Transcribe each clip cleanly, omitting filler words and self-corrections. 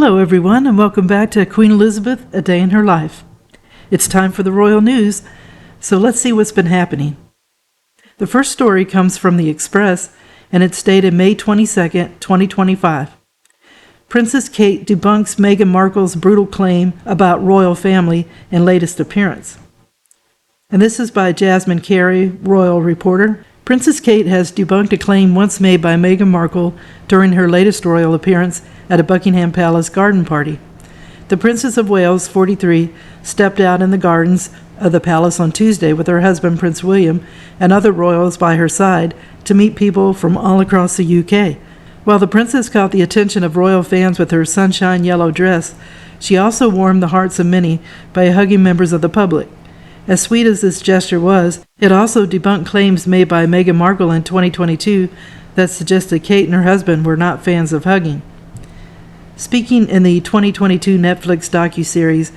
Hello, everyone, and welcome back to Queen Elizabeth, A Day in Her Life. It's time for the royal news, so let's see what's been happening. The first story comes from the Express, and it's dated May 22nd, 2025. Princess Kate debunks Megan Markles' brutal claim about royal family and latest appearance. And this is by Jasmine Carey, royal reporter. Princess Kate has debunked a claim once made by Meghan Markle during her latest royal appearance at a Buckingham Palace garden party. The Princess of Wales, 43, stepped out in the gardens of the palace on Tuesday with her husband Prince William and other royals by her side to meet people from all across the UK. While the princess caught the attention of royal fans with her sunshine yellow dress, she also warmed the hearts of many by hugging members of the public. As sweet as this gesture was, it also debunked claims made by Meghan Markle in 2022 that suggested Kate and her husband were not fans of hugging. Speaking in the 2022 Netflix docuseries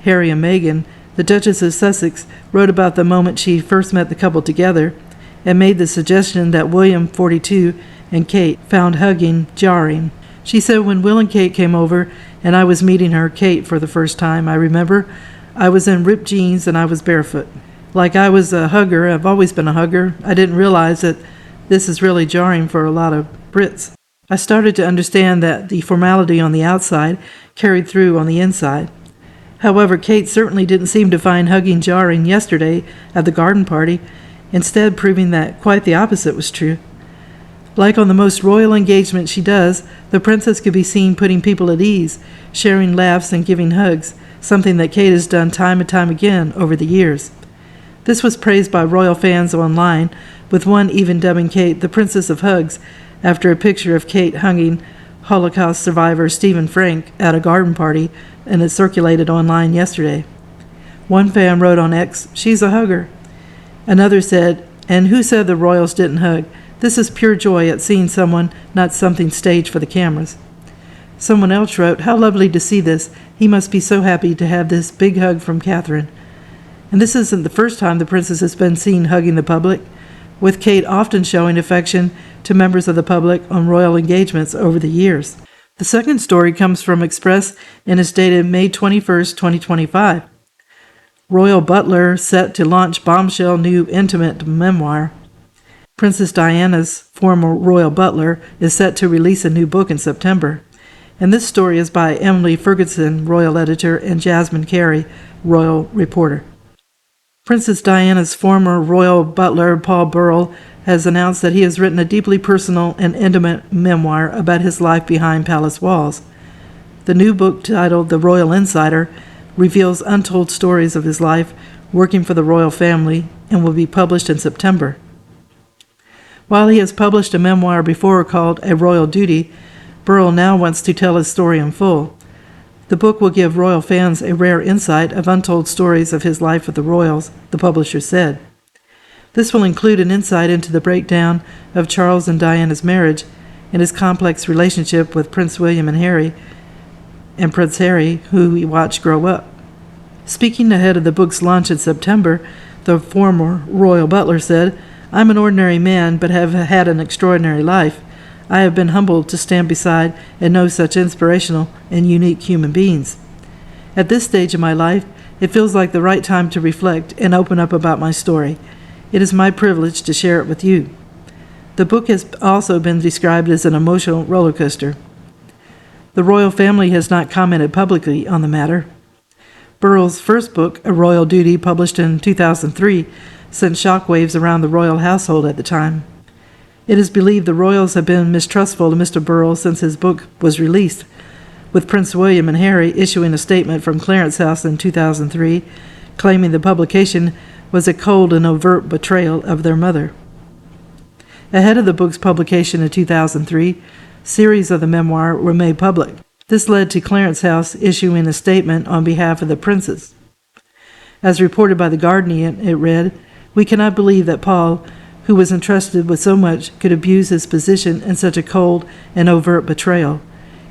Harry and Meghan, the Duchess of Sussex wrote about the moment she first met the couple together and made the suggestion that William, 42, and Kate found hugging jarring. She said, "When Will and Kate came over and I was meeting her, Kate, for the first time, I remember I was in ripped jeans and I was barefoot. Like I was a hugger, I've always been a hugger. I didn't realize that this is really jarring for a lot of Brits. I started to understand that the formality on the outside carried through on the inside." However, Kate certainly didn't seem to find hugging jarring yesterday at the garden party, instead proving that quite the opposite was true. Like on the most royal engagement she does, the princess could be seen putting people at ease, sharing laughs and giving hugs, something that Kate has done time and time again over the years. This was praised by royal fans online, with one even dubbing Kate the Princess of Hugs after a picture of Kate hugging Holocaust survivor Stephen Frank at a garden party, and it circulated online yesterday. One fan wrote on X, "She's a hugger." Another said, "And who said the royals didn't hug? This is pure joy at seeing someone, not something staged for the cameras." Someone else wrote, "How lovely to see this. He must be so happy to have this big hug from Catherine." And this isn't the first time the princess has been seen hugging the public, with Kate often showing affection to members of the public on royal engagements over the years. The second story comes from Express and is dated May 21st, 2025. Royal Butler set to launch bombshell new intimate memoir. Princess Diana's former royal butler is set to release a new book in September. And this story is by Emily Ferguson, royal editor, and Jasmine Carey, royal reporter. Princess Diana's former royal butler, Paul Burrell, has announced that he has written a deeply personal and intimate memoir about his life behind palace walls. The new book, titled The Royal Insider, reveals untold stories of his life working for the royal family and will be published in September. While he has published a memoir before called A Royal Duty, Burrell now wants to tell his story in full. The book will give royal fans a rare insight of untold stories of his life with the royals, the publisher said. This will include an insight into the breakdown of Charles and Diana's marriage and his complex relationship with Prince William and Harry, and Prince Harry, who he watched grow up. Speaking ahead of the book's launch in September, the former royal butler said, "I'm an ordinary man, but have had an extraordinary life. I have been humbled to stand beside and know such inspirational and unique human beings. At this stage of my life, it feels like the right time to reflect and open up about my story. It is my privilege to share it with you." The book has also been described as an emotional roller coaster. The royal family has not commented publicly on the matter. Burrell's first book, A Royal Duty, published in 2003, sent shockwaves around the royal household at the time. It is believed the royals have been mistrustful of Mr. Burrell since his book was released, with Prince William and Harry issuing a statement from Clarence House in 2003, claiming the publication was a cold and overt betrayal of their mother. Ahead of the book's publication in 2003, series of the memoir were made public. This led to Clarence House issuing a statement on behalf of the princess. As reported by The Guardian, it read, "We cannot believe that Paul, who was entrusted with so much, could abuse his position in such a cold and overt betrayal.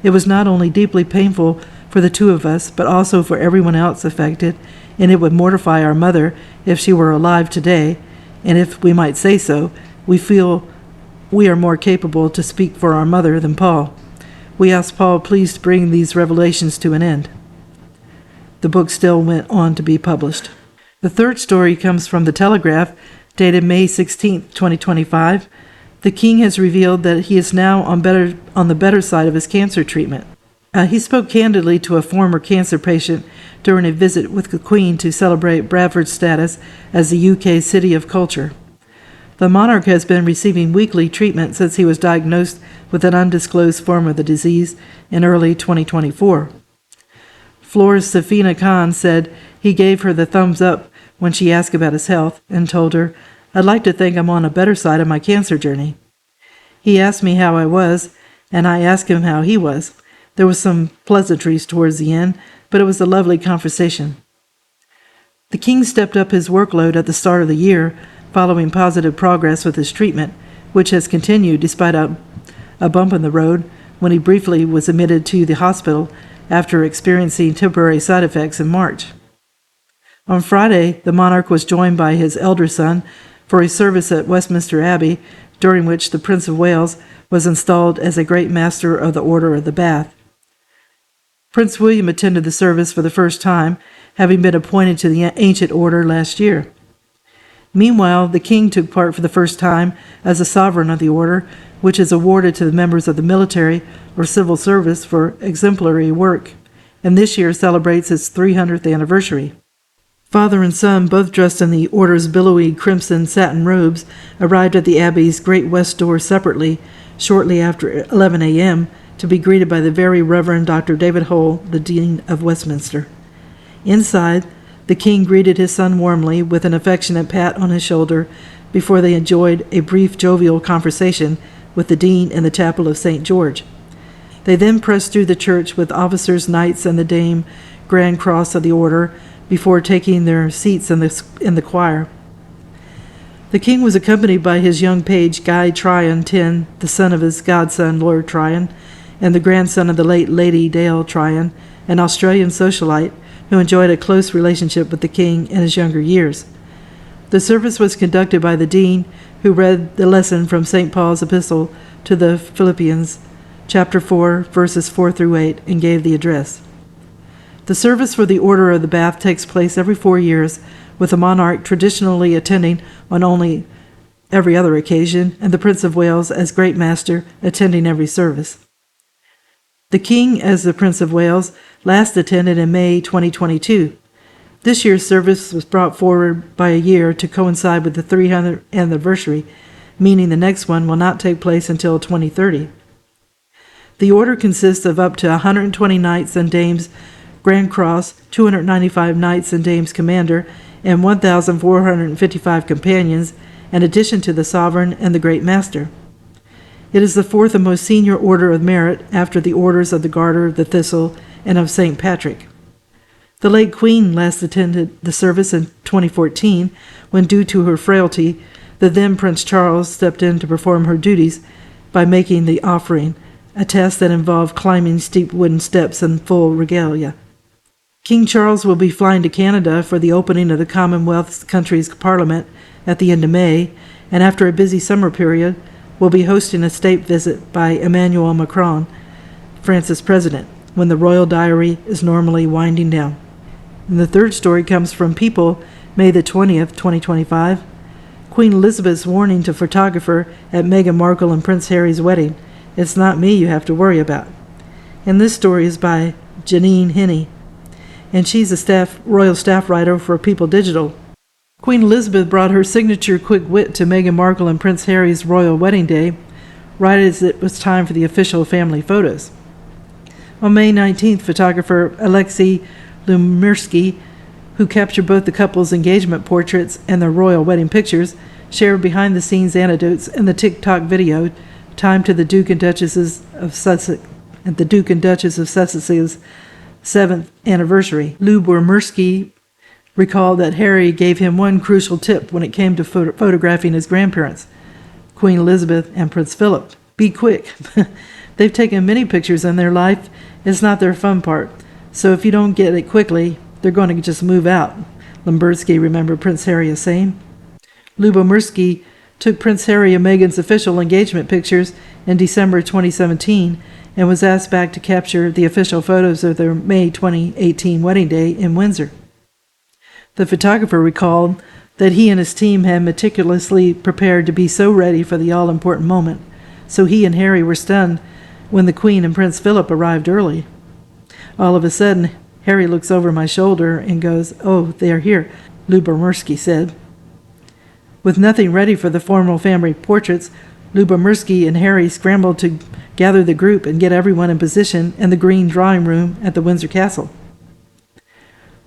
It was not only deeply painful for the two of us, but also for everyone else affected, and it would mortify our mother if she were alive today, and if we might say so, we feel we are more capable to speak for our mother than Paul. We ask Paul please to bring these revelations to an end. The book still went on to be published. The third story comes from The Telegraph, dated May 16, 2025. The king has revealed that he is now on the better side of his cancer treatment. He spoke candidly to a former cancer patient during a visit with the Queen to celebrate Bradford's status as the UK's City of Culture. The monarch has been receiving weekly treatment since he was diagnosed with an undisclosed form of the disease in early 2024. Flora's Safina Khan said he gave her the thumbs up when she asked about his health and told her, "I'd like to think I'm on a better side of my cancer journey." He asked me how I was, and I asked him how he was. There was some pleasantries towards the end, but it was a lovely conversation. The king stepped up his workload at the start of the year, following positive progress with his treatment, which has continued despite a bump in the road when he briefly was admitted to the hospital after experiencing temporary side effects in March. On Friday, the monarch was joined by his elder son for a service at Westminster Abbey, during which the Prince of Wales was installed as a Great Master of the Order of the Bath. Prince William attended the service for the first time, having been appointed to the ancient order last year. Meanwhile, the king took part for the first time as a sovereign of the order, which is awarded to the members of the military or civil service for exemplary work, and this year celebrates its 300th anniversary. Father and son, both dressed in the order's billowy crimson satin robes, arrived at the Abbey's Great West Door separately shortly after 11 a.m., to be greeted by the Very Reverend Dr. David Hole, the Dean of Westminster. Inside, the king greeted his son warmly with an affectionate pat on his shoulder before they enjoyed a brief jovial conversation with the dean in the chapel of St. George. They then pressed through the church with officers, knights, and the Dame Grand Cross of the Order before taking their seats in the choir. The king was accompanied by his young page Guy Tryon, 10, the son of his godson Lord Tryon, and the grandson of the late Lady Dale Tryon, an Australian socialite who enjoyed a close relationship with the king in his younger years. The service was conducted by the dean, who read the lesson from St. Paul's epistle to the Philippians, chapter 4, verses 4 through 8, and gave the address. The service for the Order of the Bath takes place every 4 years, with the monarch traditionally attending on only every other occasion, and the Prince of Wales as Great Master attending every service. The king, as the Prince of Wales, last attended in May 2022. This year's service was brought forward by a year to coincide with the 300th anniversary, meaning the next one will not take place until 2030. The order consists of up to 120 knights and dames Grand Cross, 295 knights and dames Commander, and 1,455 companions, in addition to the Sovereign and the Great Master. It is the fourth and most senior order of merit after the orders of the Garter, the Thistle, and of St. Patrick. The late Queen last attended the service in 2014, when, due to her frailty, the then Prince Charles stepped in to perform her duties by making the offering, a task that involved climbing steep wooden steps in full regalia. King Charles will be flying to Canada for the opening of the Commonwealth country's Parliament at the end of May, and after a busy summer period, will be hosting a state visit by Emmanuel Macron, France's president, when the royal diary is normally winding down. And the third story comes from People, May the 20th, 2025. Queen Elizabeth's warning to photographer at Megan Markle and Prince Harry's wedding. It's not me you have to worry about. And this story is by Janine Henney, and she's a royal staff writer for People Digital. Queen Elizabeth brought her signature quick wit to Meghan Markle and Prince Harry's royal wedding day, right as it was time for the official family photos. On May 19th, photographer Alexei Lumirsky, who captured both the couple's engagement portraits and their royal wedding pictures, shared behind-the-scenes anecdotes in the TikTok video timed to the Duke and Duchess of Sussex and the Duke and Duchess of Sussex's 7th anniversary. Lumirsky recalled that Harry gave him one crucial tip when it came to photographing his grandparents, Queen Elizabeth and Prince Philip. Be quick. They've taken many pictures in their life. It's not their fun part. So if you don't get it quickly, they're going to just move out, Lumirsky remembered Prince Harry as saying. Lubomirsky took Prince Harry and Meghan's official engagement pictures in December 2017 and was asked back to capture the official photos of their May 2018 wedding day in Windsor. The photographer recalled that he and his team had meticulously prepared to be so ready for the all-important moment, so he and Harry were stunned when the Queen and Prince Philip arrived early. All of a sudden, Harry looks over my shoulder and goes, "Oh, they are here," Lubomirsky said. With nothing ready for the formal family portraits, Lubomirsky and Harry scrambled to gather the group and get everyone in position in the green drawing room at the Windsor Castle.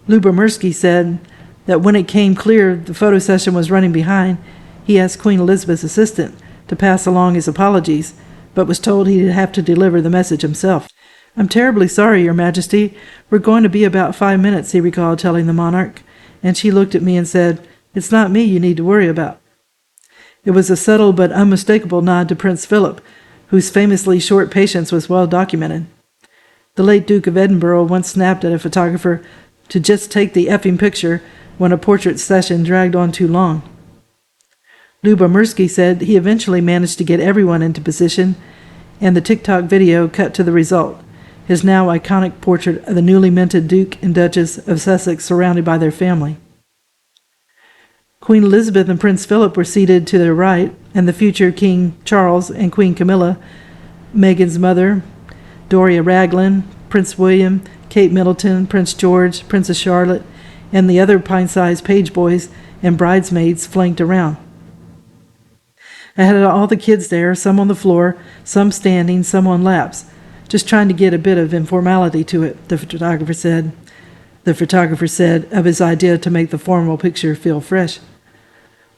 Lubomirsky said that when it came clear the photo session was running behind, he asked Queen Elizabeth's assistant to pass along his apologies, but was told he'd have to deliver the message himself. "I'm terribly sorry, Your Majesty. We're going to be about 5 minutes," he recalled telling the monarch, and she looked at me and said, "It's not me you need to worry about." It was a subtle but unmistakable nod to Prince Philip, whose famously short patience was well documented. The late Duke of Edinburgh once snapped at a photographer to just take the effing picture when a portrait session dragged on too long. Lubomirsky said he eventually managed to get everyone into position, and the TikTok video cut to the result, his now iconic portrait of the newly minted Duke and Duchess of Sussex surrounded by their family. Queen Elizabeth and Prince Philip were seated to their right, and the future King Charles and Queen Camilla, Meghan's mother, Doria Raglan, Prince William, Kate Middleton, Prince George, Princess Charlotte, and the other pint-sized page boys and bridesmaids flanked around. I had all the kids there, some on the floor, some standing, some on laps, just trying to get a bit of informality to it, the photographer said. The photographer said of his idea to make the formal picture feel fresh.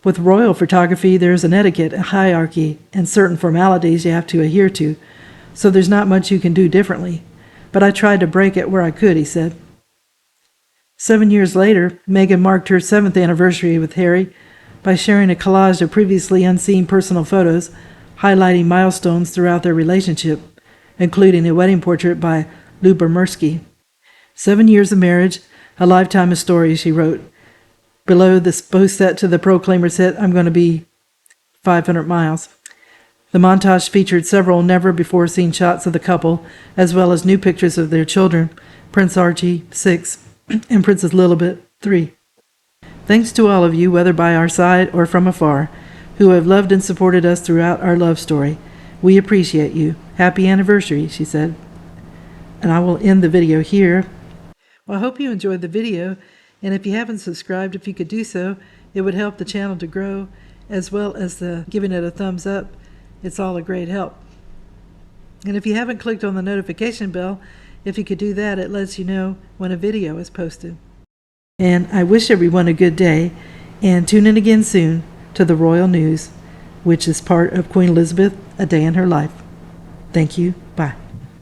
With royal photography, there's an etiquette, a hierarchy, and certain formalities you have to adhere to, so there's not much you can do differently. But I tried to break it where I could, he said. 7 years later, Meghan marked her 7th anniversary with Harry by sharing a collage of previously unseen personal photos highlighting milestones throughout their relationship, including a wedding portrait by Lubomirsky. 7 years of marriage, a lifetime of stories, she wrote. Below, this post set to the Proclaimer said, "I'm going to be 500 miles." The montage featured several never-before-seen shots of the couple, as well as new pictures of their children, Prince Archie, 6, and Princess Lilibet, 3. Thanks to all of you, whether by our side or from afar, who have loved and supported us throughout our love story. We appreciate you. Happy anniversary, she said. And I will end the video here. Well, I hope you enjoyed the video, and if you haven't subscribed, if you could do so, it would help the channel to grow, as well as giving it a thumbs up. It's all a great help. And if you haven't clicked on the notification bell, if you could do that, it lets you know when a video is posted. And I wish everyone a good day, and tune in again soon to the Royal News, which is part of Queen Elizabeth, A Day in Her Life. Thank you.